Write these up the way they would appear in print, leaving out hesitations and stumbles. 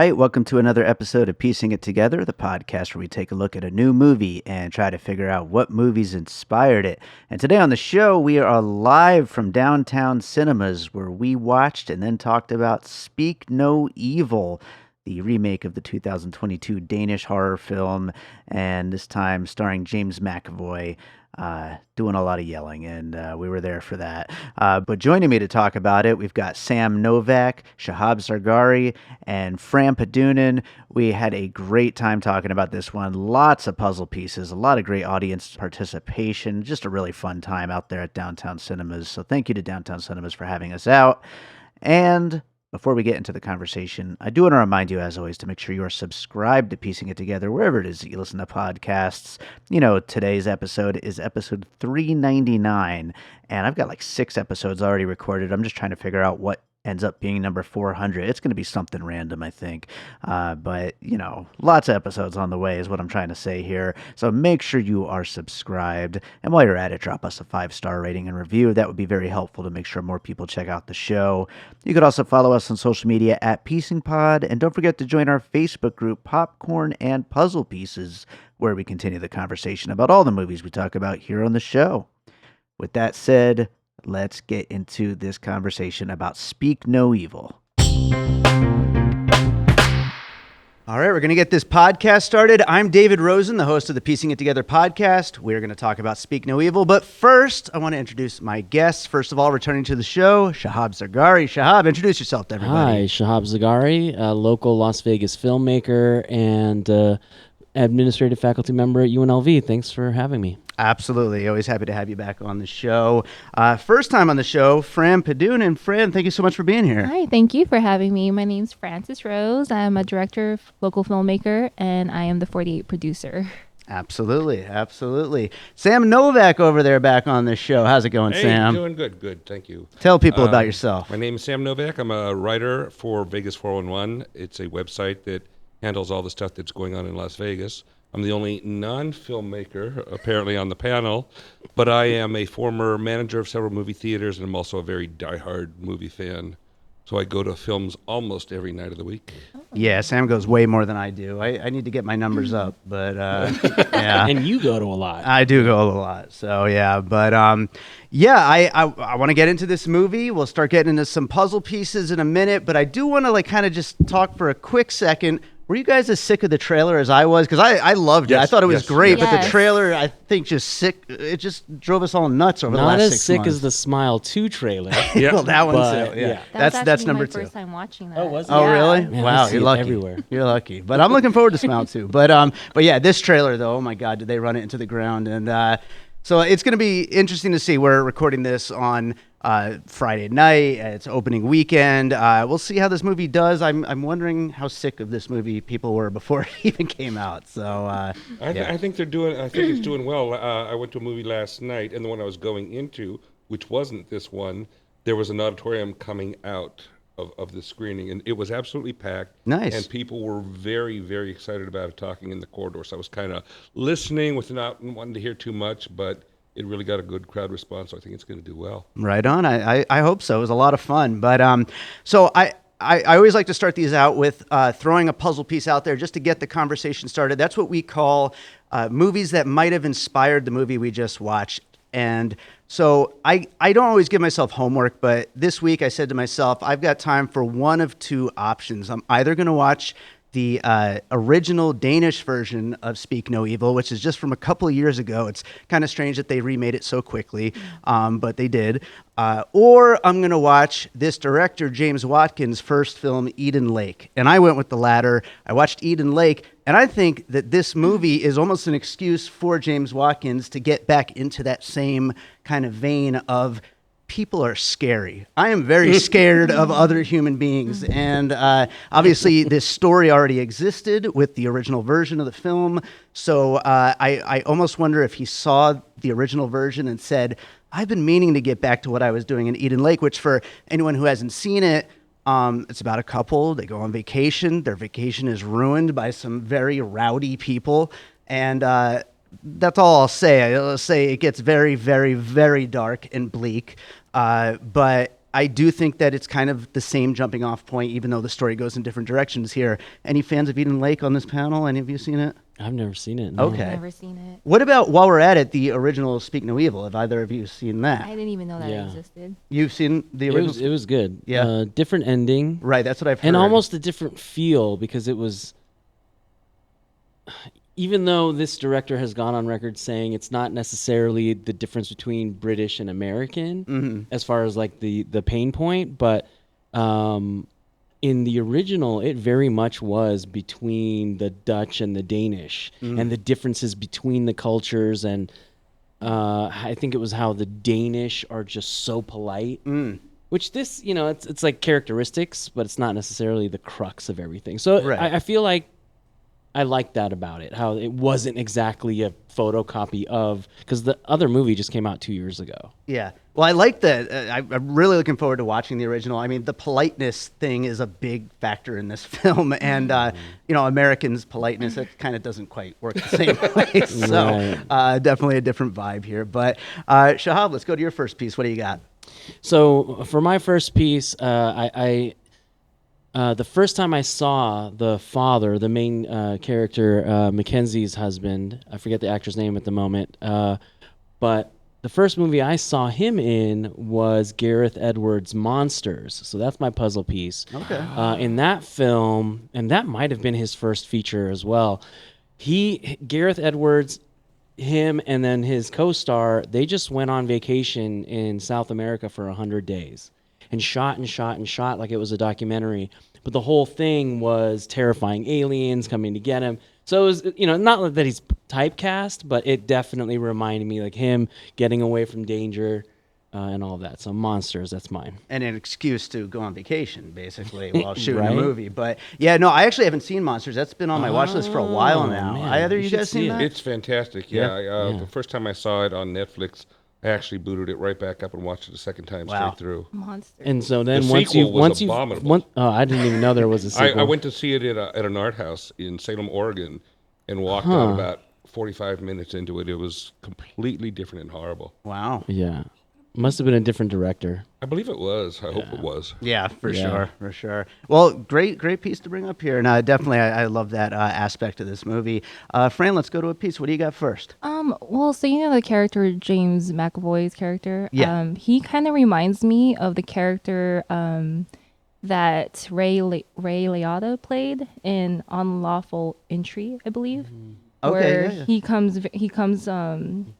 right, welcome to another episode of Piecing It Together, the podcast where we take a look at a new movie and try to figure out what movies inspired it. And today on the show, we are live from downtown cinemas where we watched and then talked about Speak No Evil, the remake of the 2022 Danish horror film, and this time starring James McAvoy. Doing a lot of yelling, and we were there for that. But joining me to talk about it, we've got Sam Novak, Shahab Zargari, and Fran Padunan. We had a great time talking about this one. Lots of puzzle pieces, a lot of great audience participation, just a really fun time out there at Downtown Cinemas. So thank you to Downtown Cinemas for having us out. And before we get into the conversation, I do want to remind you, as always, to make sure you are subscribed to Piecing It Together, wherever it is that you listen to podcasts. You know, today's episode is episode 399, and I've got like 6 episodes already recorded. I'm just trying to figure out what ends up being number 400. It's going to be something random, I think. But, you know, lots of episodes on the way is what I'm trying to say here. So make sure you are subscribed. And while you're at it, drop us a 5-star rating and review. That would be very helpful to make sure more people check out the show. You could also follow us on social media at PiecingPod. And don't forget to join our Facebook group, Popcorn and Puzzle Pieces, where we continue the conversation about all the movies we talk about here on the show. With that said, let's get into this conversation about Speak No Evil. All right, we're going to get this podcast started. I'm David Rosen, the host of the Piecing It Together podcast. We're going to talk about Speak No Evil. But first, I want to introduce my guests. First of all, returning to the show, Shahab Zargari. Shahab, introduce yourself to everybody. Hi, Shahab Zargari, a local Las Vegas filmmaker and administrative faculty member at UNLV. Thanks for having me. Absolutely. Always happy to have you back on the show. First time on the show, Fran Padunan. Fran, thank you so much for being here. Hi, thank you for having me. My name's Frances Rose. I'm a director, local filmmaker, and I am the 48 producer. Absolutely, absolutely. Sam Novak over there back on the show. How's it going, Sam? Doing good, thank you. Tell people about yourself. My name is Sam Novak. I'm a writer for Vegas 411. It's a website that handles all the stuff that's going on in Las Vegas. I'm the only non-filmmaker, apparently, on the panel, but I am a former manager of several movie theaters, and I'm also a very diehard movie fan. So I go to films almost every night of the week. Yeah, Sam goes way more than I do. I need to get my numbers up, but yeah. And you go to a lot. I do go a lot, so yeah. But I want to get into this movie. We'll start getting into some puzzle pieces in a minute, but I do want to kind of just talk for a quick second. Were you guys as sick of the trailer as I was? Because I loved it. Yes, I thought it was great, yes. but the trailer, I think, it just drove us all nuts over the last 6 months. Not as sick as the Smile 2 trailer. Yeah. Well, that one But, too. Yeah, That was that's actually number my 2. first time watching that. Oh, was it? Oh, Yeah. really? Man, I Wow, see you're it lucky. everywhere. You're lucky. But I'm looking forward to Smile too. But yeah, this trailer though, oh my God, did they run it into the ground? And so it's going to be interesting to see. We're recording this on Friday night. It's opening weekend. We'll see how this movie does. I'm wondering how sick of this movie people were before it even came out. So I think it's doing well. I went to a movie last night, and the one I was going into, which wasn't this one, there was an auditorium coming out of the screening, and it was absolutely packed. Nice. And people were very, very excited about it, talking in the corridor. So I was kind of listening with not wanting to hear too much, but it really got a good crowd response, so I think it's going to do well. Right on. I hope so. It was a lot of fun. But so I always like to start these out with throwing a puzzle piece out there just to get the conversation started. That's what we call movies that might have inspired the movie we just watched. And so I don't always give myself homework, but this week I said to myself, I've got time for one of 2 options. I'm either going to watch the original Danish version of Speak No Evil, which is just from a couple of years ago. It's kind of strange that they remade it so quickly, but they did. Or I'm going to watch this director, James Watkins' first film, Eden Lake. And I went with the latter. I watched Eden Lake, and I think that this movie is almost an excuse for James Watkins to get back into that same kind of vein of people are scary. I am very scared of other human beings. And obviously, this story already existed with the original version of the film. So I almost wonder if he saw the original version and said, I've been meaning to get back to what I was doing in Eden Lake, which for anyone who hasn't seen it, it's about a couple. They go on vacation. Their vacation is ruined by some very rowdy people. And that's all I'll say. I'll say it gets very, very, very dark and bleak. But I do think that it's kind of the same jumping off point, even though the story goes in different directions here. Any fans of Eden Lake on this panel? Any of you seen it? I've never seen it. No. Okay. I've never seen it. What about, while we're at it, the original Speak No Evil? Have either of you seen that? I didn't even know that Yeah. existed. You've seen the It original? was good. Yeah. Different ending. Right, that's what I've heard. And almost a different feel because it was, even though this director has gone on record saying it's not necessarily the difference between British and American as far as like the pain point, but in the original, it very much was between the Dutch and the Danish and the differences between the cultures. And I think it was how the Danish are just so polite. Which this, it's like characteristics, but it's not necessarily the crux of everything. So Right. I feel like I like that about it, how it wasn't exactly a photocopy of, because the other movie just came out 2 years ago. Yeah. Well, I like that. I'm really looking forward to watching the original. I mean, the politeness thing is a big factor in this film. And, Americans' politeness, it kind of doesn't quite work the same way. So definitely a different vibe here. But Shahab, let's go to your first piece. What do you got? So for my first piece, the first time I saw the father, the main character, Mackenzie's husband, I forget the actor's name at the moment, but the first movie I saw him in was Gareth Edwards' Monsters. So that's my puzzle piece. Okay. In that film, and that might have been his first feature as well, Gareth Edwards, him and then his co-star, they just went on vacation in South America for 100 days and shot and shot and shot like it was a documentary. But the whole thing was terrifying aliens coming to get him. So it was, not that he's typecast, but it definitely reminded me like him getting away from danger and all of that. So Monsters, that's mine. And an excuse to go on vacation, basically, while shooting Right? a movie. But yeah, no, I actually haven't seen Monsters. That's been on my watch list for a while now. man, Either you you should guys see seen it. that? It's fantastic. Yeah. The first time I saw it on Netflix, I actually booted it right back up and watched it a second time Wow. straight through. Monster. And so then The once sequel was you abominable. I didn't even know there was a sequel. I went to see it at an art house in Salem, Oregon, and walked out about 45 minutes into it. It was completely different and horrible. Wow. Yeah. Must have been a different director. I believe it was. I hope it was. Yeah, for Yeah. sure. Well, great piece to bring up here. And definitely, I love that aspect of this movie. Fran, let's go to a piece. What do you got first? Well, so the character James McAvoy's character. Yeah. He kind of reminds me of the character that Ray Liotta played in Unlawful Entry, I believe. Okay, Where yeah. he comes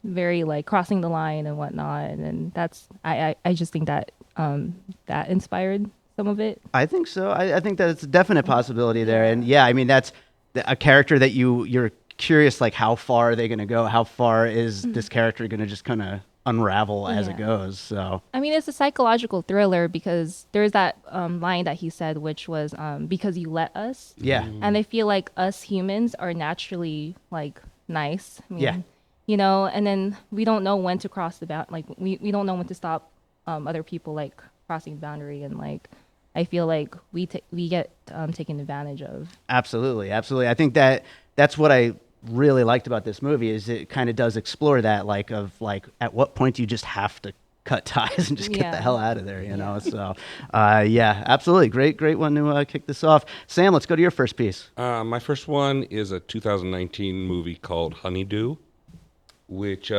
very like crossing the line and whatnot, and that's I just think that that inspired some of it. I think so. I think that it's a definite possibility there. And yeah, I mean, that's a character that you're curious, like, how far are they going to go? How far is this character going to just kind of unravel as it Yeah. goes? So I mean, it's a psychological thriller because there's that line that he said, which was because you let us. yeah. And I feel like us humans are naturally like nice. I mean, Yeah. and then we don't know when to cross the bound. Like we don't know when to stop other people like crossing the boundary. And like I feel like we get taken advantage of. Absolutely. I think that's what I really liked about this movie is it kind of does explore that, like, at what point do you just have to cut ties and just get the Yeah. hell out of there, So, yeah, absolutely. Great one to kick this off. Sam, let's go to your first piece. My first one is a 2019 movie called Honeydew, which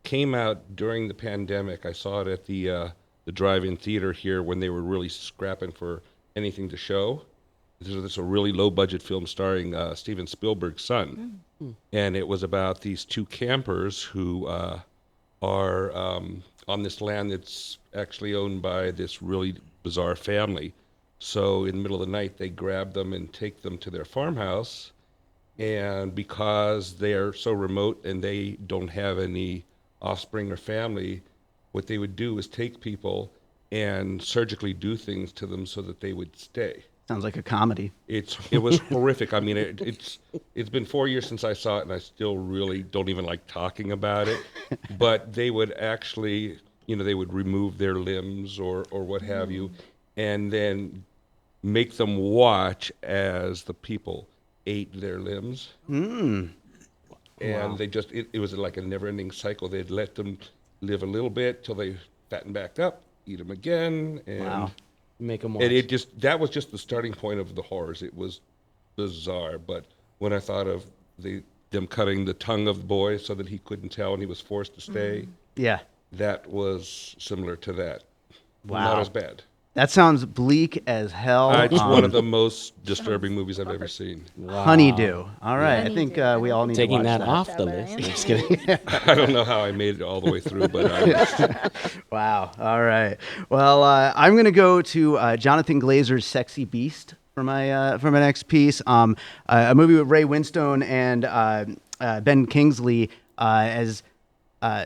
came out during the pandemic. I saw it at the drive-in theater here when they were really scrapping for anything to show. This is a really low-budget film starring Steven Spielberg's son, and it was about these two campers who are on this land that's actually owned by this really bizarre family. So in the middle of the night, they grab them and take them to their farmhouse, and because they're so remote and they don't have any offspring or family, what they would do is take people and surgically do things to them so that they would stay. Sounds like a comedy. It was horrific. I mean, it's been 4 years since I saw it, and I still really don't even like talking about it. But they would actually, they would remove their limbs or what have you, and then make them watch as the people ate their limbs. And they just, it was like a never-ending cycle. They'd let them live a little bit till they fattened back up, eat them again, and Wow. Make them and it just that was just the starting point of the horrors. It was bizarre, but when I thought of them cutting the tongue of the boy so that he couldn't tell and he was forced to stay, Yeah. that was similar to that. Wow. Not as bad. That sounds bleak as hell. It's one of the most disturbing movies I've ever seen. Honeydew. All right. I think Honeydew. we all need taking to watch that that. off the But I list. am. I'm just kidding. I don't know how I made it all the way through, but I Wow. All right. Well, I'm going to go to Jonathan Glazer's Sexy Beast for my next piece. A movie with Ray Winstone and Ben Kingsley as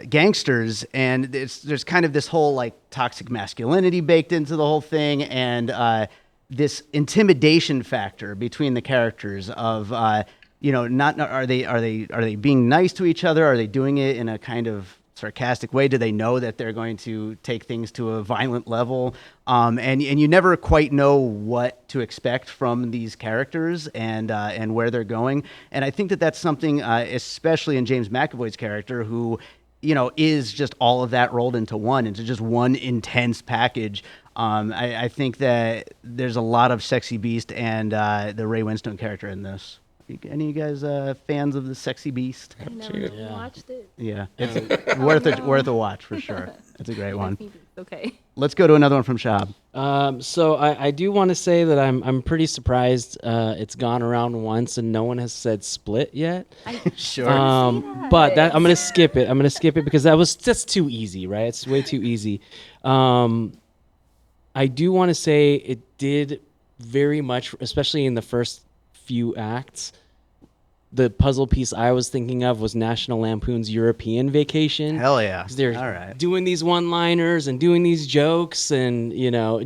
gangsters, and there's kind of this whole like toxic masculinity baked into the whole thing, and this intimidation factor between the characters of not are they being nice to each other? Are they doing it in a kind of sarcastic way? Do they know that they're going to take things to a violent level? And you never quite know what to expect from these characters and where they're going. And I think that that's something, especially in James McAvoy's character, who is just all of that rolled into just one intense package. I think that there's a lot of Sexy Beast and the Ray Winstone character in this. Any of you guys fans of the Sexy Beast? I never watched it. Yeah, it's worth a watch for sure. It's a great one. Okay. Let's go to another one from Shahab. So I do want to say that I'm pretty surprised it's gone around once and no one has said Split yet. Sure. But I'm gonna skip it. I'm gonna skip it because that's too easy, right? It's way too easy. I do want to say it did very much, especially in the first few acts. The puzzle piece I was thinking of was National Lampoon's European Vacation. Hell yeah. 'Cause they're All right. doing these one-liners and doing these jokes and,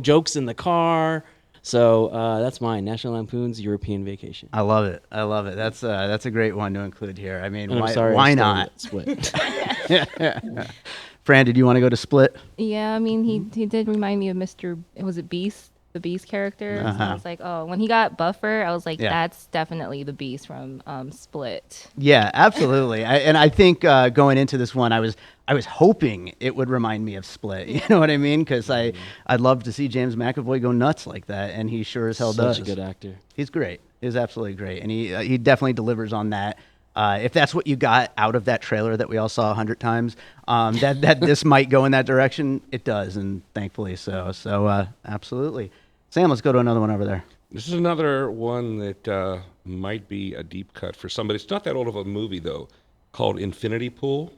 jokes in the car. So that's mine, National Lampoon's European Vacation. I love it. That's a great one to include here. I mean, And why, I'm sorry, why I stole not? it. Split. Fran, did you want to go to Split? Yeah, I mean, he did remind me of was it Beast? The Beast character. So I was like, oh, when he got buffer, I was like, Yeah. that's definitely the Beast from Split. Yeah, absolutely. I think going into this one, I was hoping it would remind me of Split. You know what I mean? Because I'd love to see James McAvoy go nuts like that, and he sure as hell does. Such a good actor. He's great. He's absolutely great, and he definitely delivers on that. If that's what you got out of that trailer that we all saw 100 times, that this might go in that direction, it does, and thankfully so. So absolutely. Sam, let's go to another one over there. This is another one that might be a deep cut for somebody. It's not that old of a movie, though, called Infinity Pool,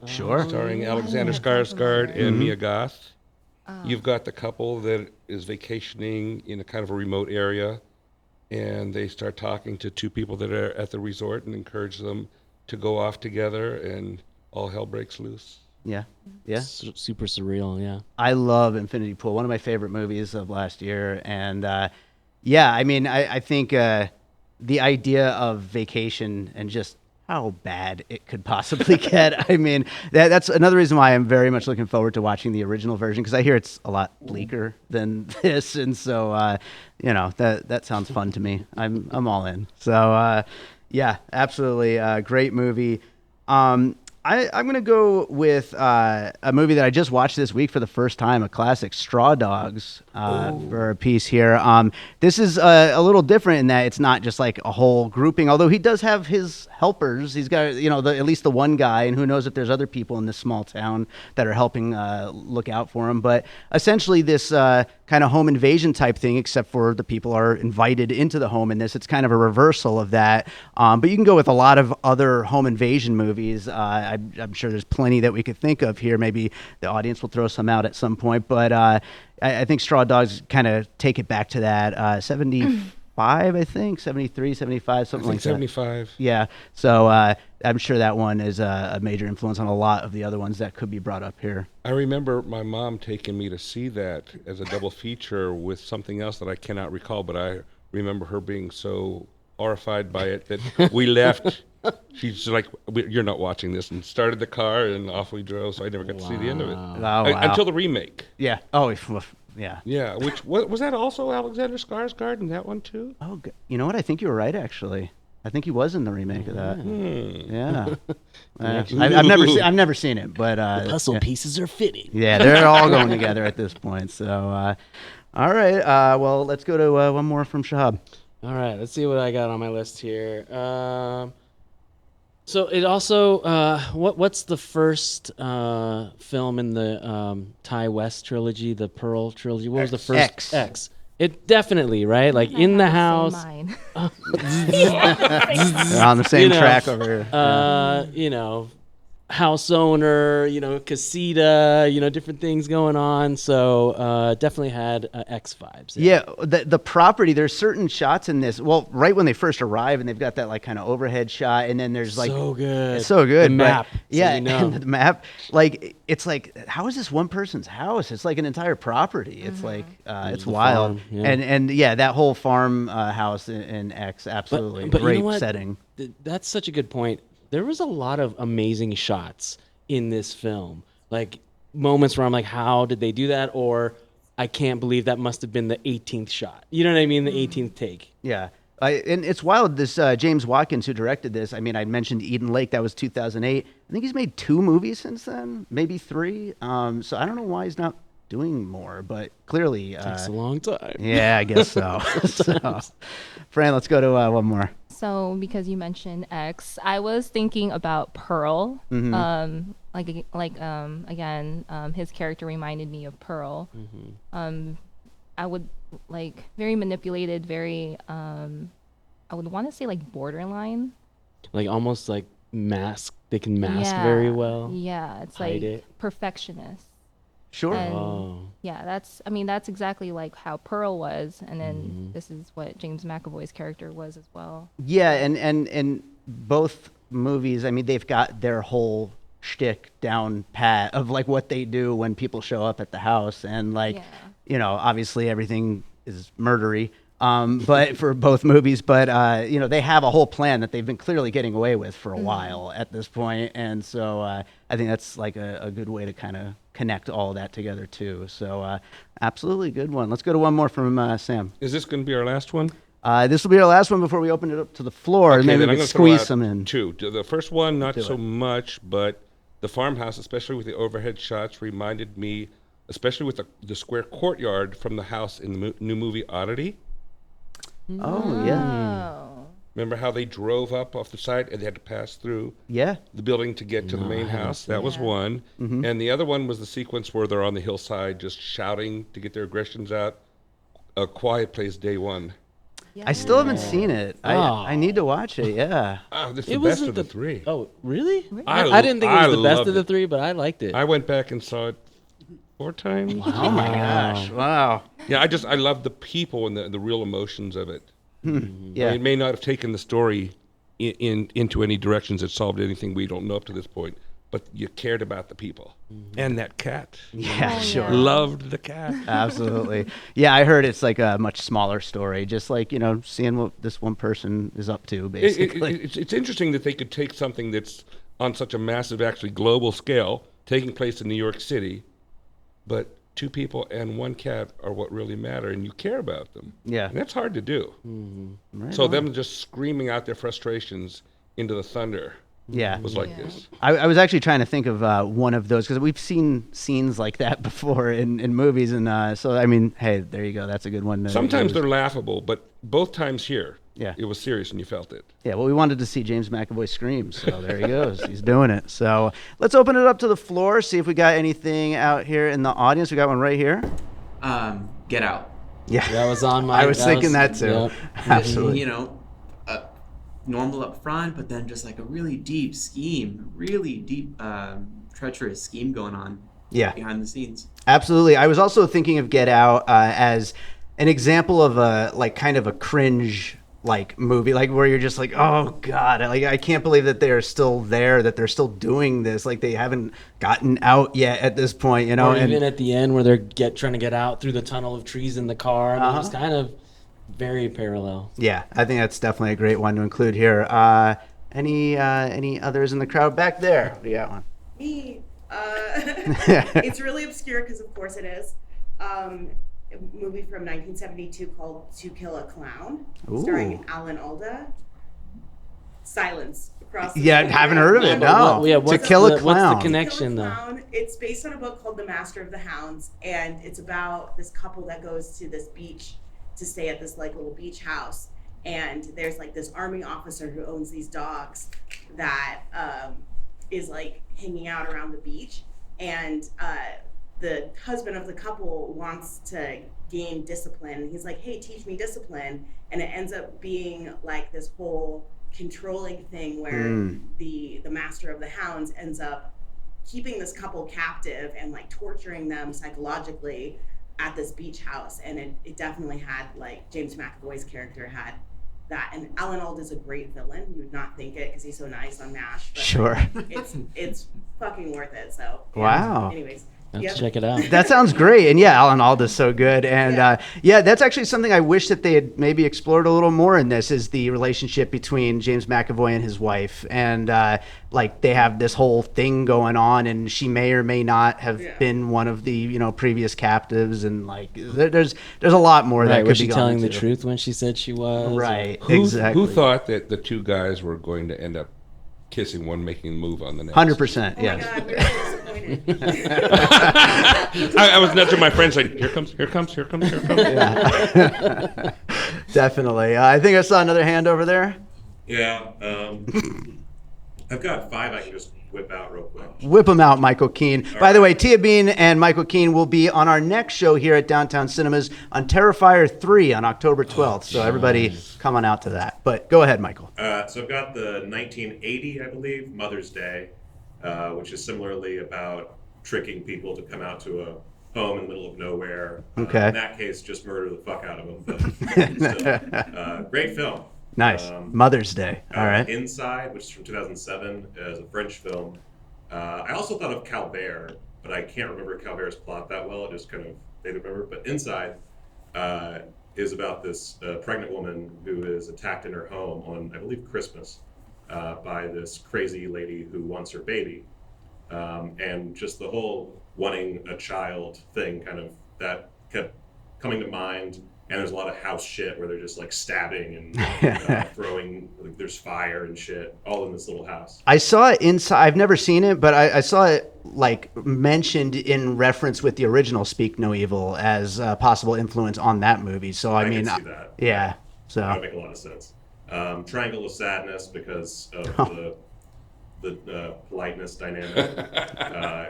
Sure. starring Alexander Skarsgård and Mia Goth. You've got the couple that is vacationing in a kind of a remote area, and they start talking to two people that are at the resort and encourage them to go off together, and all hell breaks loose. Yeah. Yeah. Super surreal, yeah. I love Infinity Pool, one of my favorite movies of last year. And yeah, I mean, I think the idea of vacation and just how bad it could possibly get. I mean, that's another reason why I'm very much looking forward to watching the original version, because I hear it's a lot bleaker than this. And so, that sounds fun to me. I'm all in. So, yeah, absolutely. Great movie. I'm going to go with a movie that I just watched this week for the first time, a classic, Straw Dogs, for a piece here. This is a little different in that it's not just like a whole grouping, although he does have his helpers. He's got, at least the one guy, and who knows if there's other people in this small town that are helping look out for him. But essentially this kind of home invasion type thing, except for the people are invited into the home in this. It's kind of a reversal of that. But you can go with a lot of other home invasion movies. I'm sure there's plenty that we could think of here. Maybe the audience will throw some out at some point. But I think Straw Dogs kind of take it back to that 75, I think, 73, 75, something like that. 75. Yeah. So I'm sure that one is a major influence on a lot of the other ones that could be brought up here. I remember my mom taking me to see that as a double feature with something else that I cannot recall, but I remember her being so horrified by it that we left. She's like, "You're not watching this," and started the car, and off we drove. So I never got to see the end of it Wow. until the remake. Yeah. Oh, yeah. Yeah, which was that also Alexander Skarsgård in that one too? Oh, you know what? I think you were right, actually. I think he was in the remake of that. Yeah. Connection. I've never seen it, but Puzzle yeah. pieces are fitting. Yeah, they're all going together at this point. So, all right. Well, let's go to one more from Shahab. All right, let's see what I got on my list here. So it also what's the first film in the Ty West trilogy, the Pearl trilogy? What was the first? X. X. It definitely, right? Like I in the have house. same They're on the same track over here. You know, house owner, casita, different things going on. So definitely had X vibes. Yeah, the property, there's certain shots in this. Well, right when they first arrive, and they've got that like kind of overhead shot, and then there's like so good. It's so good. The but- map. So yeah, you know. and the map. Like it's like, how is this one person's house? It's like an entire property. It's like it's The wild. farm, yeah. And yeah, that whole farm house in X, absolutely but you great know what? setting. That's such a good point. There was a lot of amazing shots in this film. Like moments where I'm like, how did they do that? Or I can't believe that must have been the 18th shot. You know what I mean? The 18th take. Yeah. And it's wild. This James Watkins, who directed this, I mean, I mentioned Eden Lake. That was 2008. I think he's made 2 movies since then, maybe 3. So I don't know why he's not doing more, but clearly. Takes a long time. Yeah, I guess so. So, Fran, let's go to one more. So because you mentioned X, I was thinking about Pearl. Again, his character reminded me of Pearl. I would like very manipulated, very I would want to say like borderline. Like almost like mask. They can mask Yeah, very well. Yeah, it's Hide like it. perfectionist. Sure. And Oh. yeah, that's exactly like how Pearl was, and then this is what James McAvoy's character was as well. Yeah, and both movies, I mean, they've got their whole shtick down pat of like what they do when people show up at the house, and like, Yeah. obviously everything is murdery. But for both movies, but they have a whole plan that they've been clearly getting away with for a while at this point, and so I think that's like a good way to kind of connect all of that together too. So absolutely good one. Let's go to one more from Sam. Is this going to be our last one? This will be our last one before we open it up to the floor, and Okay, maybe then we I'm can gonna throw squeeze out some in. 2. The first one, not Do so it. much, but the farmhouse, especially with the overhead shots, reminded me, especially with the square courtyard from the house in the new movie Oddity. Oh yeah, Oh. Remember how they drove up off the side and they had to pass through yeah. the building to get to the main house? That was Yeah. one. Mm-hmm. And the other one was the sequence where they're on the hillside just shouting to get their aggressions out. A Quiet Place Day 1. I still haven't seen it. Oh. I need to watch it. Yeah. Oh, this is the It best wasn't of the 3. Oh, really? I I didn't think it was the best loved of the it. 3, but I liked it. I went back and saw it 4 times. Oh my gosh! Wow. Yeah, I love the people and the real emotions of it. Yeah. It may not have taken the story into any directions that solved anything we don't know up to this point, but you cared about the people and that cat. Yeah. Oh, Sure. yeah. Loved the cat. Absolutely. Yeah, I heard it's like a much smaller story, just like, seeing what this one person is up to, basically. It's interesting that they could take something that's on such a massive, actually global scale, taking place in New York City, but 2 people and 1 cat are what really matter, and you care about them. Yeah. And that's hard to do. Right So on. them just screaming out their frustrations into the thunder Yeah. was like Yeah. this. I was actually trying to think of one of those, because we've seen scenes like that before in movies, and so, I mean, hey, there you go. That's a good one. Sometimes they're laughable, but both times here, Yeah. it was serious and you felt it. Yeah, well, we wanted to see James McAvoy scream, so there he goes. He's doing it. So let's open it up to the floor, see if we got anything out here in the audience. We got one right here. Get Out. Yeah, That was on my. I was thinking that too. Yep. Absolutely. You know, normal up front, but then just like a really deep scheme, really deep, treacherous scheme going on Yeah, behind the scenes. absolutely. I was also thinking of Get Out as an example of a kind of a cringe movie, like where you're just like, oh god, I can't believe that they're still there, that they're still doing this, like they haven't gotten out yet at this point, Or and even at the end where they're trying to get out through the tunnel of trees in the car. I mean, it was kind of very parallel. yeah, I think that's definitely a great one to include here. Any others in the crowd back there? We got one. Me. It's really obscure because, of course, it is. A movie from 1972 called To Kill a Clown, Ooh. starring Alan Alda. silence across the Yeah, screen. haven't heard of it. No. Yeah, To Kill a Clown. What's the connection, To Kill a though? Clown, it's based on a book called The Master of the Hounds, and it's about this couple that goes to this beach to stay at this like little beach house, and there's like this army officer who owns these dogs that is like hanging out around the beach, and the husband of the couple wants to gain discipline. He's like, hey, teach me discipline, and it ends up being like this whole controlling thing where the master of the hounds ends up keeping this couple captive and like torturing them psychologically at this beach house. And it definitely had like James McAvoy's character had that, and Alan Alda's a great villain. You would not think it because he's so nice on MASH, but Sure. it's fucking worth it. So yeah. Wow. Anyways, Let's check it out. That sounds great. And yeah, Alan Alda's so good. And yeah, that's actually something I wish that they had maybe explored a little more in this, is the relationship between James McAvoy and his wife. And like they have this whole thing going on, and she may or may not have been one of the, previous captives. And like there's a lot more that Right, could was be she gone telling the into. truth when she said she was? Right, Who exactly. thought that the two guys were going to end up kissing, one making a move on the next? 100%, oh yeah. my God, we're so disappointed. I was nudging my friends like, here comes. Yeah. Definitely. I think I saw another hand over there. Yeah, I've got 5 I can just whip out real quick. Whip them out, Michael Keane. By the way, Tia Bean and Michael Keane will be on our next show here at Downtown Cinemas on Terrifier 3 on October 12th. So everybody come on out to that. But go ahead, Michael. So I've got the 1980, I believe, Mother's Day, which is similarly about tricking people to come out to a home in the middle of nowhere. Okay. In that case, just murder the fuck out of them. But still, great film. Nice. Mother's Day. All right. Inside, which is from 2007, is a French film. I also thought of Calvert, but I can't remember Calvert's plot that well. I just kind of didn't remember. But Inside is about this pregnant woman who is attacked in her home on, I believe, Christmas by this crazy lady who wants her baby. And just the whole wanting a child thing kind of that kept coming to mind. And there's a lot of house shit where they're just like stabbing and throwing, like, there's fire and shit all in this little house. I saw it inside. I've never seen it, but I saw it like mentioned in reference with the original Speak No Evil as a possible influence on that movie. So I mean, can see that. yeah. So That would make a lot of sense. Triangle of Sadness because of the politeness dynamic.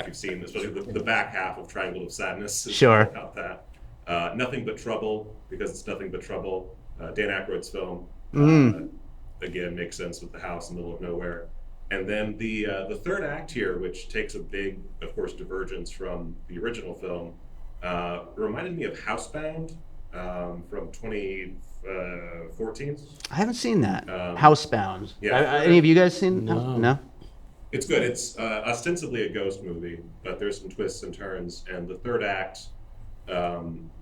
If you've seen, especially the back half of Triangle of Sadness is Sure. about that. Nothing But Trouble, because it's nothing but trouble. Dan Aykroyd's film. Again, makes sense with the house in the middle of nowhere. And then the third act here, which takes a big, of course, divergence from the original film, reminded me of Housebound from 2014. I haven't seen that. Housebound. yeah. Any of you guys seen? No. No. It's good. It's ostensibly a ghost movie, but there's some twists and turns. And the third act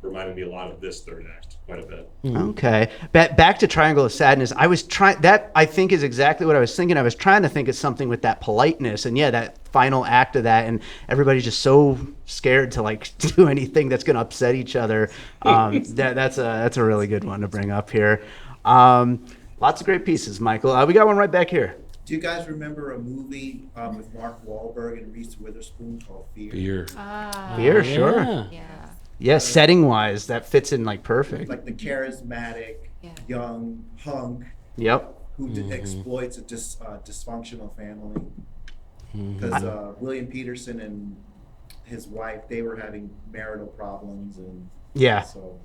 reminded me a lot of this third act quite a bit. Okay. Back to Triangle of Sadness. I was trying, that I think is exactly what I was thinking. I was trying to think of something with that politeness, and yeah, that final act of that, and everybody's just so scared to like do anything that's going to upset each other. That's a really good one to bring up here. Lots of great pieces, Michael. We got one right back here. Do you guys remember a movie with Mark Wahlberg and Reese Witherspoon called Fear? Fear. Fear, sure. Yeah. Yeah, setting wise, that fits in like perfect. Like the charismatic, young hunk Yep. who exploits a dysfunctional family. Because William Peterson and his wife, they were having marital problems, and Yeah. so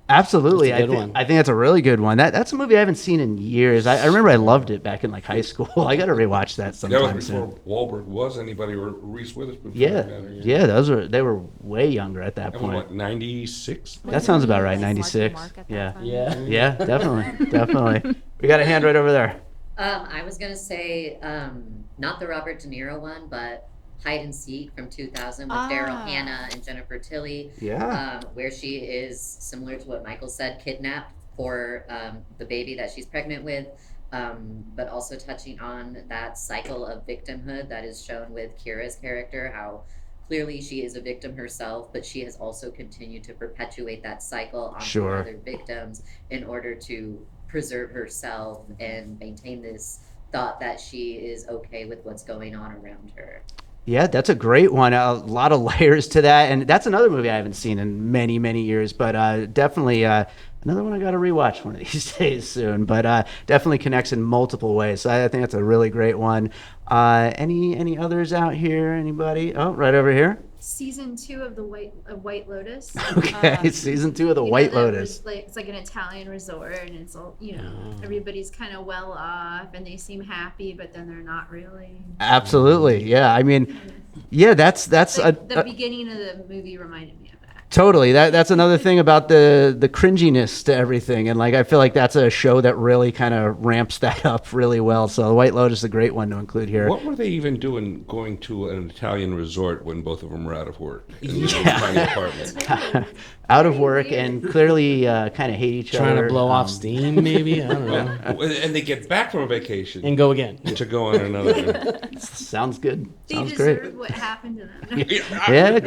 Absolutely. That's a good one. I think that's a really good one. That's a movie I haven't seen in years. I remember I loved it back in like high school. I got to rewatch that That sometime was soon. before Wahlberg was anybody, or Reese Witherspoon. Yeah, they were way younger at that That was point. what, 96? That sounds about right, Like Marky 96. Mark at that Yeah. time. Yeah, definitely. We got a hand right over there. I was gonna say not the Robert De Niro one, but Hide and Seek from 2000 with Daryl Hannah and Jennifer Tilly. Yeah. Where she is, similar to what Michael said, kidnapped for the baby that she's pregnant with, but also touching on that cycle of victimhood that is shown with Kira's character, how clearly she is a victim herself, but she has also continued to perpetuate that cycle on other victims in order to preserve herself and maintain this thought that she is okay with what's going on around her. Yeah, that's a great one. A lot of layers to that, and that's another movie I haven't seen in many, many years. But definitely another one I got to rewatch one of these days soon. But definitely connects in multiple ways. So I think that's a really great one. Any others out here? Anybody? Oh, right over here. Season 2 of White Lotus. Okay, season 2 of the White Lotus. It's like an Italian resort, and it's all everybody's kind of well off, and they seem happy, but then they're not really. Absolutely, yeah. I mean, yeah, that's The beginning of the movie reminded me of that. Totally. That's another thing about the cringiness to everything, and like I feel like that's a show that really kind of ramps that up really well. So the White Lotus is a great one to include here. What were they even doing going to an Italian resort when both of them were out of work in those Yeah. tiny apartments? Out of work and clearly kind of hate each other. Trying to blow off steam, maybe. I don't know. And they get back from a vacation And go again. to go on another. Sounds good. They Sounds deserve great. what happened to them. Yeah,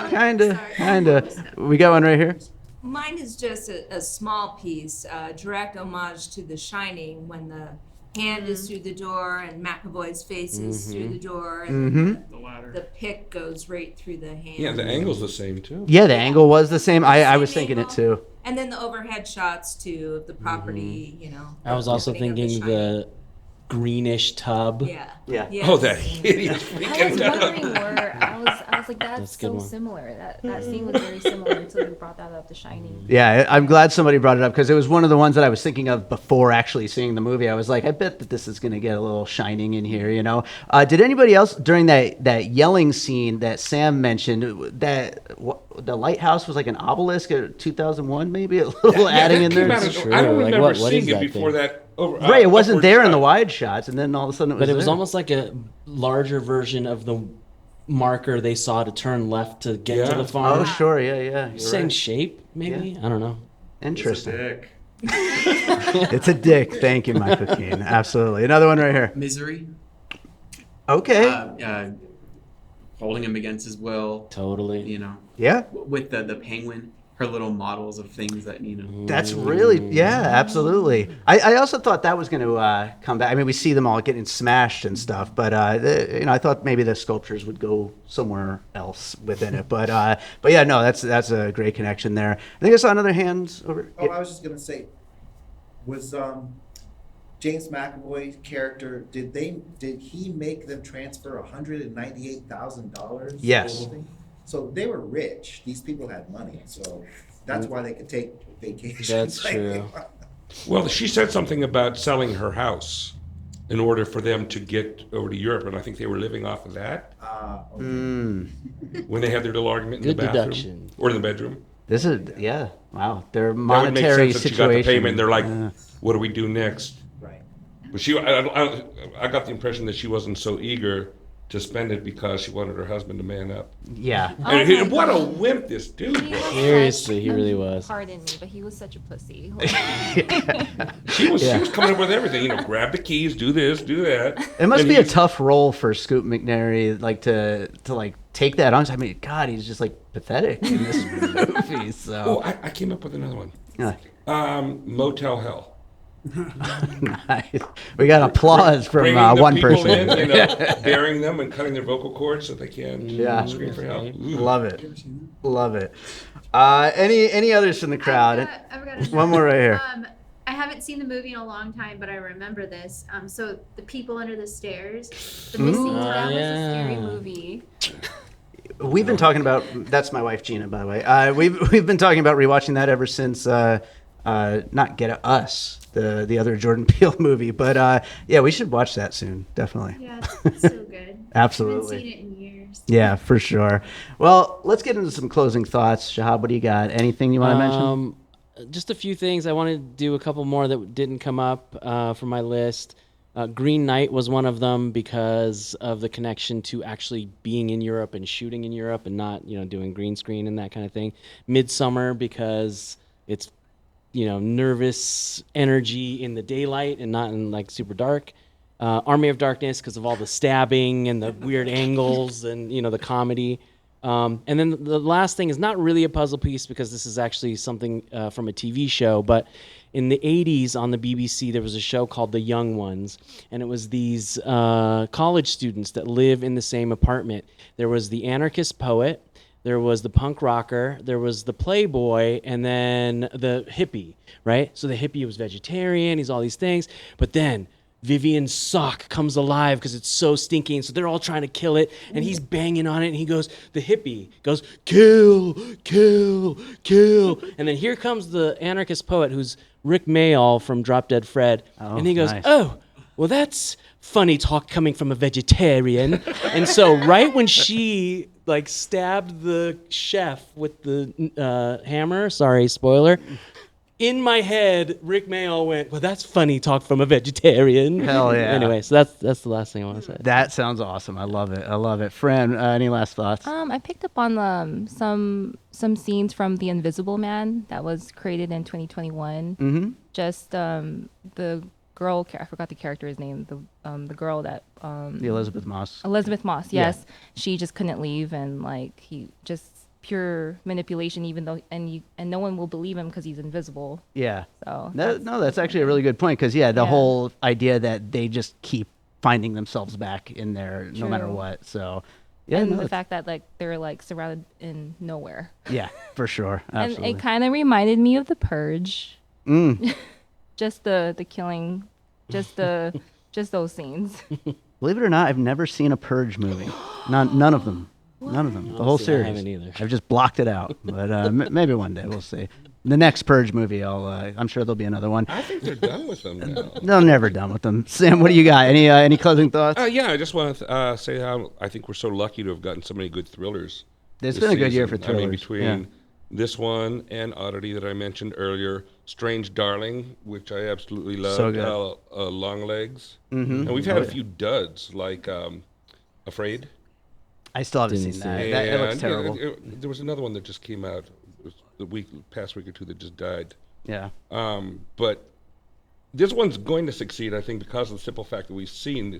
Kind of. kind of. We got one right here. Mine is just a small piece, direct homage to The Shining, when the hand is through the door and McAvoy's face is through the door, and the pick goes right through the hand. Yeah, the angle's the same too. Yeah, the angle was the same. I Same was thinking it angle. too. And then the overhead shots too of the property, I was also opening of thinking Shining. the greenish tub. Yeah. Yeah. Yes. Oh, that hideous I was freaking wondering where I was like, that's That's a good so one. similar. That scene was very similar until you brought that up, The Shining. Yeah, I'm glad somebody brought it up because it was one of the ones that I was thinking of before actually seeing the movie. I was like, I bet that this is going to get a little Shining in here, you know? Did anybody else during that yelling scene that Sam mentioned, the lighthouse was like an obelisk at 2001 maybe? A little adding in there? I True. don't Like, remember what seeing is it that before thing? that. Right, it wasn't upward there in shot. the wide shots, and then all of a sudden it was But it was there. almost like a larger version of the marker they saw to turn left to get to Yeah. the farm. Oh, sure, yeah. You're Same right. shape, maybe? I don't know. Interesting. Dick. It's a dick. Thank you, Michael Keane. Absolutely. Another one right here. Misery. Okay. Holding him against his will. Totally. You know, Yeah. with the penguin, her little models of things that That's really, yeah, absolutely. I also thought that was going to come back. I mean, we see them all getting smashed and stuff, but I thought maybe the sculptures would go somewhere else within it. But yeah, no, that's a great connection there. I think I saw another hand over. Oh, I was just gonna say, was James McAvoy's character? Did he make them transfer $198,000? Yes. So they were rich. These people had money, so that's why they could take vacations. That's like they true. want. Well, she said something about selling her house in order for them to get over to Europe, and I think they were living off of that Okay. when they had their little argument in Good the bathroom deduction. or in the bedroom. This is, yeah, wow. Their That would make monetary sense if situation. she got the payment. And they're like, Yeah. "What do we do next?" Right. But I got the impression that she wasn't so eager to spend it because she wanted her husband to man up. Yeah. And my what a God. wimp this dude He was. was Seriously, such- he really was. Pardon me, but he was such a pussy. She was Yeah. coming up with everything. You know, grab the keys, do this, do that. It must And be a he's- tough role for Scoop McNairy, like to like take that on. I mean, God, he's just like pathetic in this movie. Oh, So I came up with another one. yeah. Motel Hell. Nice. We got applause from Bringing the one people person. in, you know, burying them and cutting their vocal cords so they can't Yeah. scream for help. Love it. Love it. Any others from the crowd? I've got another. One more right here. I haven't seen the movie in a long time, but I remember this. So the people under the stairs, the missing Ooh. That was a scary yeah. movie. We've been talking about. That's my wife Gina, by the way. We've been talking about rewatching that ever since. Not Get Us, the other Jordan Peele movie, but yeah, we should watch that soon. Definitely. Yeah, it's so good. Absolutely. I haven't seen it in years. Yeah, for sure. Well, let's get into some closing thoughts. Shahab, what do you got? Anything you want to mention? Just a few things. I wanted to do a couple more that didn't come up from my list. Green Knight was one of them because of the connection to actually being in Europe and shooting in Europe and not, doing green screen and that kind of thing. Midsummer because it's, nervous energy in the daylight and not in like super dark. Army of Darkness because of all the stabbing and the weird angles and, the comedy. And then the last thing is not really a puzzle piece because this is actually something from a TV show, but in the 80s on the BBC, there was a show called The Young Ones, and it was these college students that live in the same apartment. There was the anarchist poet, there was the punk rocker, there was the playboy, and then the hippie, right? So the hippie was vegetarian, he's all these things, but then Vivian's sock comes alive because it's so stinky, and so they're all trying to kill it, and he's banging on it, and he goes, the hippie goes, kill, kill, kill, and then here comes the anarchist poet, who's Rick Mayall from Drop Dead Fred, and he goes, nice. oh, well, that's funny talk coming from a vegetarian. And so right when she like stabbed the chef with the hammer, sorry, spoiler, in my head, Rick Mayall went, well, that's funny talk from a vegetarian. Hell yeah. Anyway, so that's the last thing I want to say. That sounds awesome. I love it. I love it. Fran, any last thoughts? I picked up on some scenes from The Invisible Man that was created in 2021. Mm-hmm. Just the girl, I forgot the character's name. The girl that The Elizabeth Moss. Elizabeth Moss, yes. Yeah. She just couldn't leave, and like he just pure manipulation, even though and no one will believe him because he's invisible. Yeah. So that's actually a really good point because the whole idea that they just keep finding themselves back in there no matter what. So yeah, and the fact that like they're like surrounded in nowhere. Yeah, for sure. Absolutely. And it kind of reminded me of The Purge. Just the killing, just those scenes. Believe it or not, I've never seen a Purge movie. None of them. What? None of them. The whole series. I haven't either. I've just blocked it out. But maybe one day we'll see. The next Purge movie, I'm sure there'll be another one. I think they're done with them now. They're never done with them. Sam, what do you got? Any closing thoughts? Yeah, I just want to say how I think we're so lucky to have gotten so many good thrillers. It's this been a good year season. for thrillers. I mean, between this one and Oddity that I mentioned earlier, Strange Darling, which I absolutely loved, So good. Long Legs, Mm-hmm. and we've had a few duds like Afraid. I still haven't Didn't seen see that. it. That looks And, terrible. There was another one that just came out the past week or two that just died. Yeah. But this one's going to succeed, I think, because of the simple fact that we've seen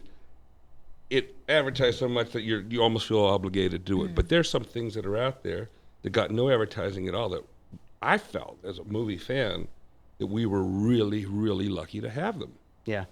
it advertised so much that you almost feel obligated to do it. But there's some things that are out there that got no advertising at all that I felt as a movie fan that we were really, really lucky to have them. Yeah.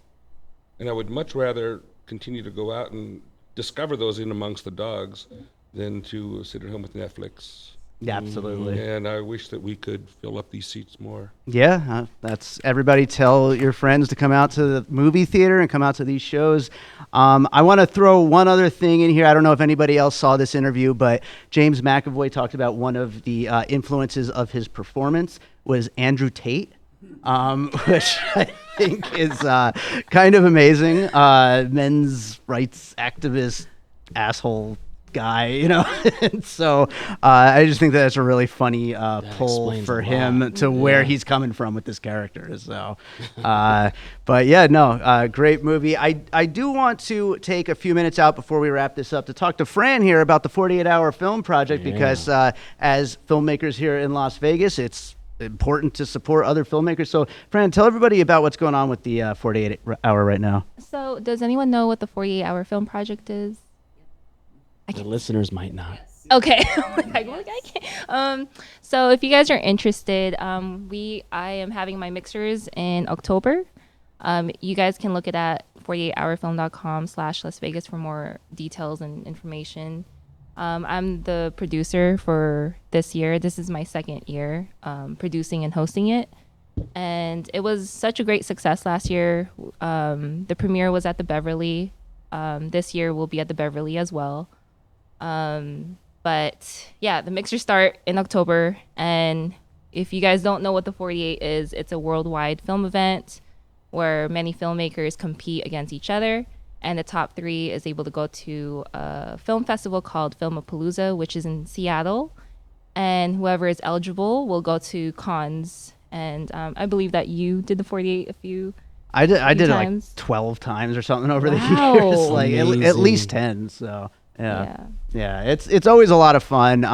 And I would much rather continue to go out and discover those in amongst the dogs than to sit at home with Netflix. Yeah, absolutely. And I wish that we could fill up these seats more. Yeah, that's everybody. Tell your friends to come out to the movie theater and come out to these shows. I want to throw one other thing in here. I don't know if anybody else saw this interview, but James McAvoy talked about one of the influences of his performance was Andrew Tate, which I think is kind of amazing. Men's rights activist, asshole guy, and so I just think that's a really funny pull for him to where he's coming from with this character. So, but yeah, no, great movie. I do want to take a few minutes out before we wrap this up to talk to Fran here about the 48-hour film project because as filmmakers here in Las Vegas, it's important to support other filmmakers. So, Fran, tell everybody about what's going on with the 48-hour right now. So, does anyone know what the 48-hour film project is? The listeners might not. Okay. I can't. So if you guys are interested, I am having my mixers in October. You guys can look at 48hourfilm.com/Las Vegas for more details and information. I'm the producer for this year. This is my second year producing and hosting it. And it was such a great success last year. The premiere was at the Beverly. This year we'll be at the Beverly as well. But yeah, the mixers start in October, and if you guys don't know what the 48 is, it's a worldwide film event where many filmmakers compete against each other, and the top 3 is able to go to a film festival called Filmapalooza, which is in Seattle, and whoever is eligible will go to cons. And I believe that you did the 48 a few I did it like times. 12 times or something over the Wow. years, like at least 10. So yeah, it's always a lot of fun.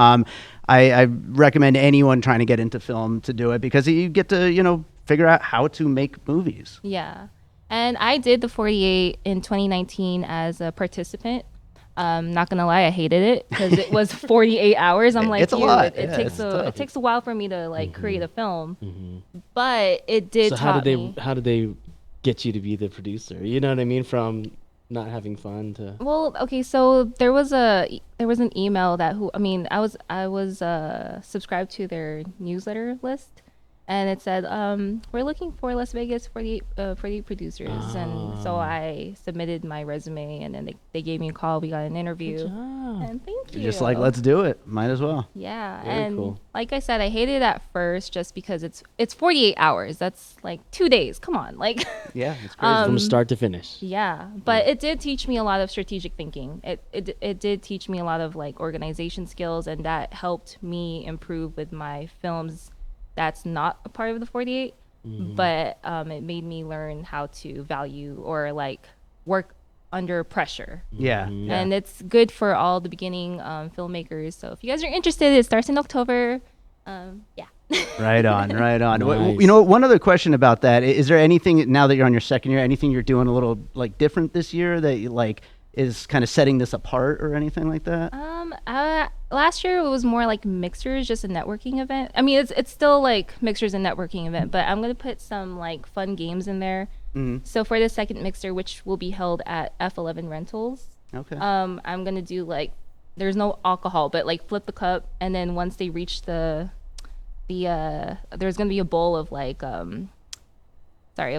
I recommend anyone trying to get into film to do it because you get to figure out how to make movies. Yeah, and I did the 48 in 2019 as a participant. Not gonna lie, I hated it because it was 48 hours. I'm like, It's a lot. It Yeah, takes it's a tough. it takes a while for me to like create a film, but it did. So taught me. how did they get you to be the producer? You know what I mean? From not having fun to Well, okay, so there was an email that I was subscribed to their newsletter list, and it said we're looking for Las Vegas 48 producers, and so I submitted my resume, and then they gave me a call. We got an interview, and thank you. You're just like, let's do it. Might as well. Yeah, Very and cool. like I said, I hated it at first just because it's 48 hours. That's like 2 days. Come on, like. Yeah, it's crazy. from start to finish. Yeah, but it did teach me a lot of strategic thinking. It did teach me a lot of like organization skills, and that helped me improve with my films. That's not a part of the 48, but it made me learn how to value or like work under pressure. Yeah. And it's good for all the beginning filmmakers. So if you guys are interested, it starts in October. Yeah. Right on, right on. Nice. You know, one other question about that. Is there anything, now that you're on your second year, anything you're doing a little like different this year that you like is kind of setting this apart or anything like that? Last year it was more like mixers, just a networking event. I mean, it's still like mixers and networking event, but I'm gonna put some like fun games in there. So for the second mixer, which will be held at F11 Rentals, Okay. I'm gonna do like, there's no alcohol, but like flip the cup, and then once they reach there's gonna be a bowl of like of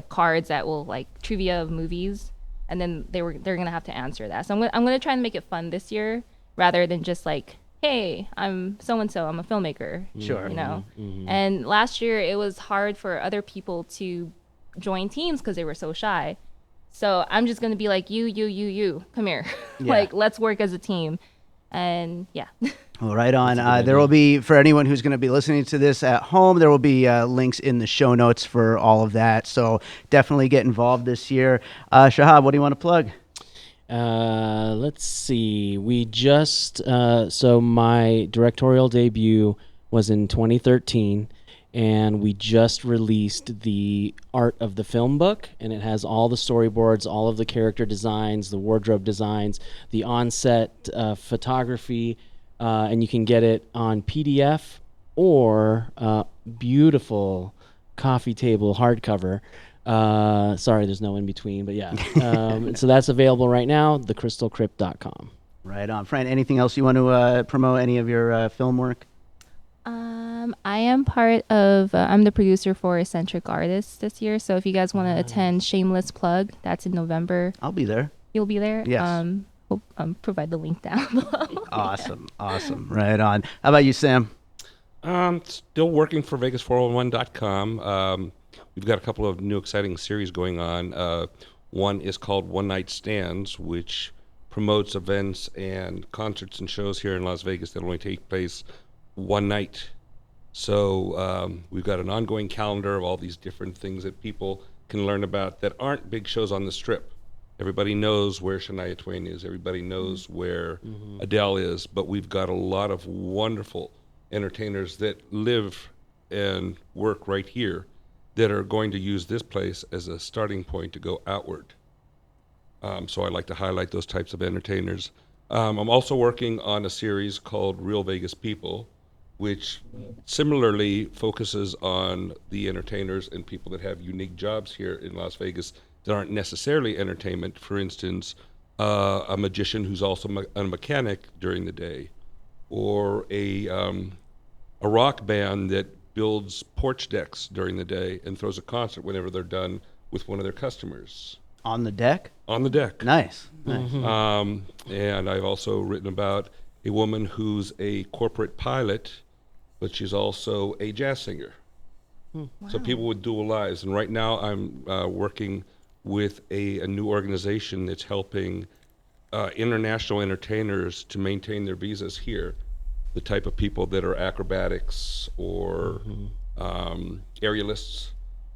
cards that will like trivia of movies, and then they're gonna have to answer that. So I'm gonna try and make it fun this year rather than just like, hey, I'm so and so, I'm a filmmaker. Sure. You know. And last year it was hard for other people to join teams because they were so shy. So I'm just gonna be like, you, come here. Like, let's work as a team. And yeah. Well, right on. There will be, for anyone who's going to be listening to this at home, there will be links in the show notes for all of that. So definitely get involved this year. Shahab, what do you want to plug? Let's see. We just so my directorial debut was in 2013, and we just released the art of the film book, and it has all the storyboards, all of the character designs, the wardrobe designs, the on-set photography, and you can get it on PDF or beautiful coffee table hardcover. Sorry, there's no in between, but yeah. So that's available right now, thecrystalcrypt.com. Right on. Fran, anything else you want to promote, any of your film work? I am part of, I'm the producer for Eccentric Artists this year. So if you guys want to attend Shameless Plug, that's in November. I'll be there. You'll be there? Yes. Provide the link down below. Awesome. Right on. How about you, Sam? Still working for Vegas401.com. We've got a couple of new exciting series going on. One is called One Night Stands, which promotes events and concerts and shows here in Las Vegas that only take place one night. So we've got an ongoing calendar of all these different things that people can learn about that aren't big shows on the Strip. Everybody knows where Shania Twain is. Everybody knows where Adele is. But we've got a lot of wonderful entertainers that live and work right here that are going to use this place as a starting point to go outward. So I like to highlight those types of entertainers. I'm also working on a series called Real Vegas People, which similarly focuses on the entertainers and people that have unique jobs here in Las Vegas that aren't necessarily entertainment. For instance, a magician who's also a mechanic during the day, or a rock band that builds porch decks during the day and throws a concert whenever they're done with one of their customers. On the deck? On the deck. Nice. And I've also written about a woman who's a corporate pilot, but she's also a jazz singer. So people with dual lives. And right now I'm working with a new organization that's helping international entertainers to maintain their visas here. The type of people that are acrobatics or aerialists,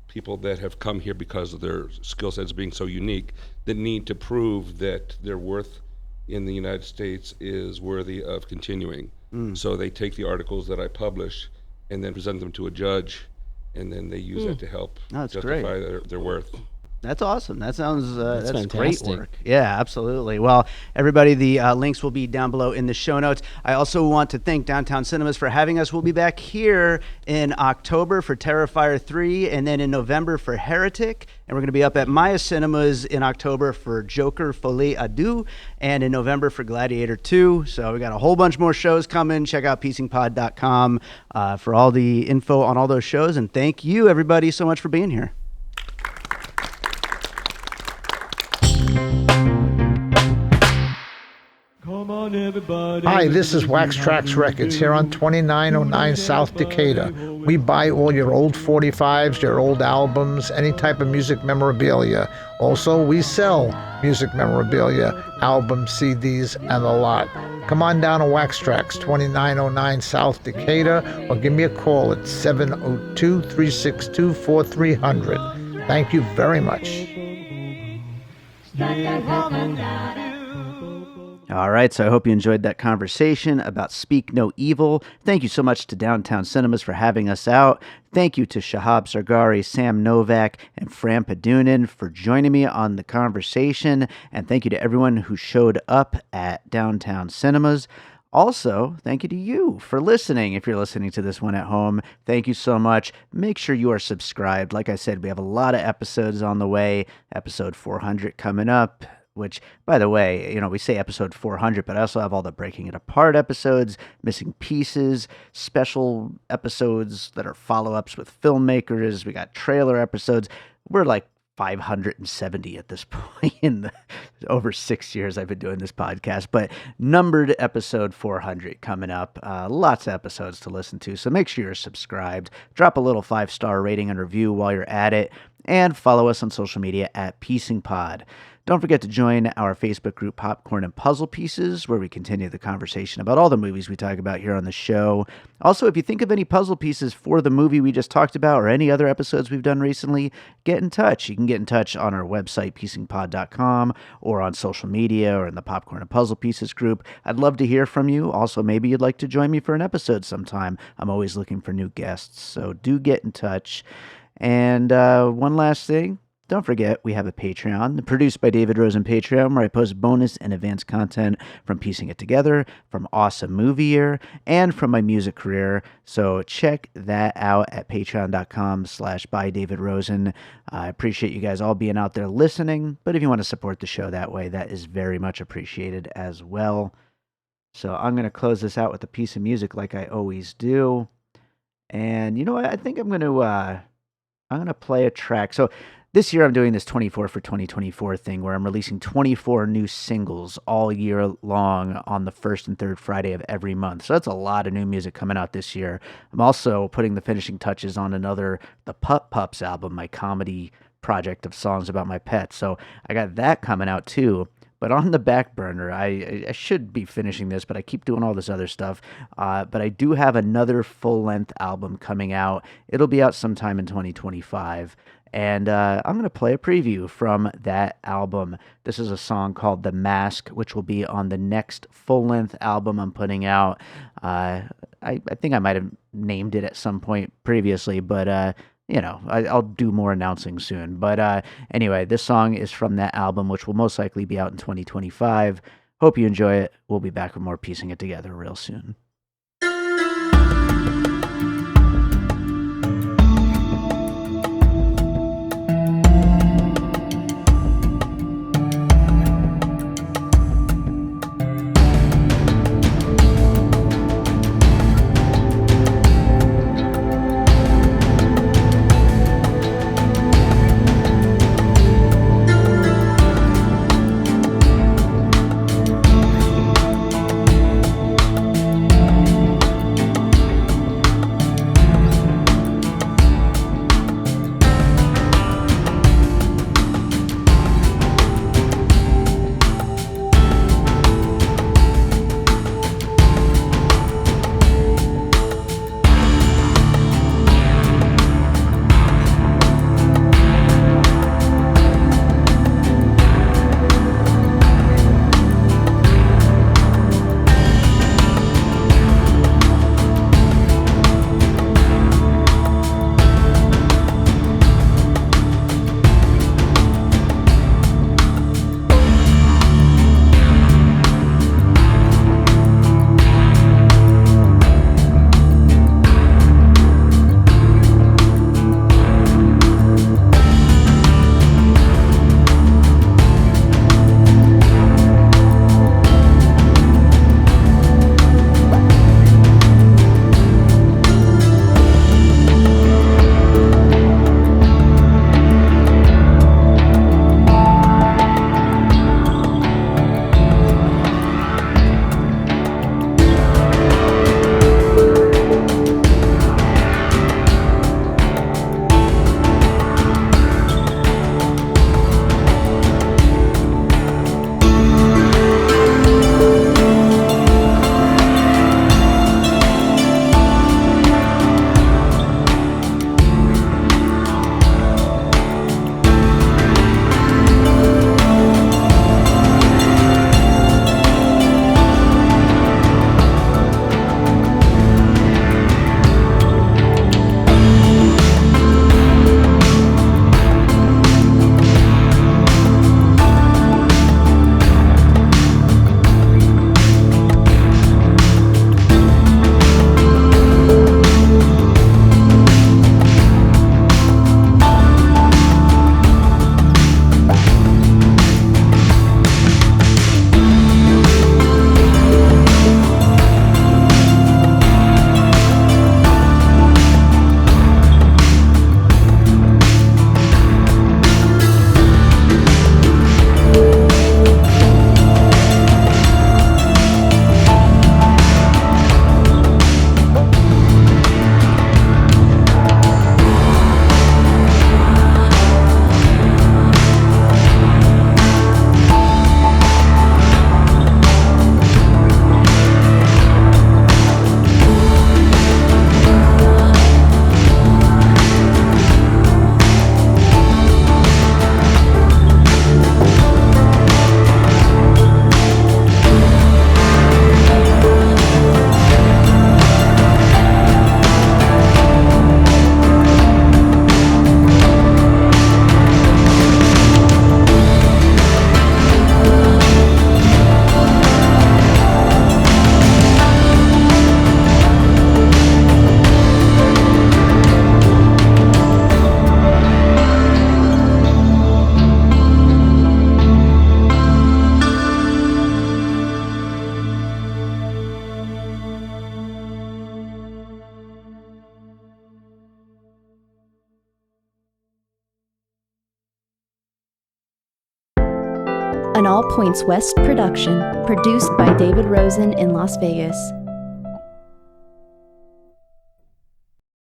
people that have come here because of their skill sets being so unique, that need to prove that their worth in the United States is worthy of continuing. So they take the articles that I publish and then present them to a judge, and then they use that to help justify their worth. That's awesome. That sounds that's great fantastic. work. Yeah, absolutely. Well, everybody, the links will be down below in the show notes. I also want to thank Downtown Cinemas for having us. We'll be back here in October for Terrifier 3, and then in November for Heretic. And we're going to be up at Maya Cinemas in October for Joker Folie à Deux, and in November for Gladiator 2. So we got a whole bunch more shows coming. Check out piecingpod.com for all the info on all those shows. And thank you, everybody, so much for being here. Hi, this is Wax Trax Records here on 2909 South Decatur. We buy all your old 45s, your old albums, any type of music memorabilia. Also, we sell music memorabilia, albums, CDs, and a lot. Come on down to Wax Trax, 2909 South Decatur, or give me a call at 702-362-4300. Thank you very much. All right, so I hope you enjoyed that conversation about Speak No Evil. Thank you so much to Downtown Cinemas for having us out. Thank you to Shahab Zargari, Sam Novak, and Fran Padunan for joining me on the conversation. And thank you to everyone who showed up at Downtown Cinemas. Also, thank you to you for listening. If you're listening to this one at home, thank you so much. Make sure you are subscribed. Like I said, we have a lot of episodes on the way. Episode 400 coming up. Which, by the way, you know, we say episode 400, but I also have all the Breaking It Apart episodes, Missing Pieces, special episodes that are follow-ups with filmmakers. We got trailer episodes. We're like 570 at this point in the over 6 years I've been doing this podcast, but numbered episode 400 coming up. Lots of episodes to listen to, so make sure you're subscribed. Drop a little 5-star rating and review while you're at it, and follow us on social media at PiecingPod. Don't forget to join our Facebook group, Popcorn and Puzzle Pieces, where we continue the conversation about all the movies we talk about here on the show. Also, if you think of any puzzle pieces for the movie we just talked about or any other episodes we've done recently, get in touch. You can get in touch on our website, piecingpod.com, or on social media or in the Popcorn and Puzzle Pieces group. I'd love to hear from you. Also, maybe you'd like to join me for an episode sometime. I'm always looking for new guests, so do get in touch. And one last thing. Don't forget, we have a Patreon, produced by David Rosen Patreon, where I post bonus and advanced content from Piecing It Together, from Awesome Movie Year, and from my music career. So check that out at patreon.com/bydavidrosen. I appreciate you guys all being out there listening, but if you want to support the show that way, that is very much appreciated as well. So I'm going to close this out with a piece of music like I always do. And you know what? I think I'm going to play a track. So this year I'm doing this 24 for 2024 thing where I'm releasing 24 new singles all year long on the first and third Friday of every month. So that's a lot of new music coming out this year. I'm also putting the finishing touches on the Pup Pups album, my comedy project of songs about my pets. So I got that coming out too. But on the back burner, I should be finishing this, but I keep doing all this other stuff. But I do have another full-length album coming out. It'll be out sometime in 2025. And I'm going to play a preview from that album. This is a song called The Mask, which will be on the next full-length album I'm putting out. I think I might have named it at some point previously, but I'll do more announcing soon. But anyway, this song is from that album, which will most likely be out in 2025. Hope you enjoy it. We'll be back with more Piecing It Together real soon. an All Points West production, produced by David Rosen in Las Vegas.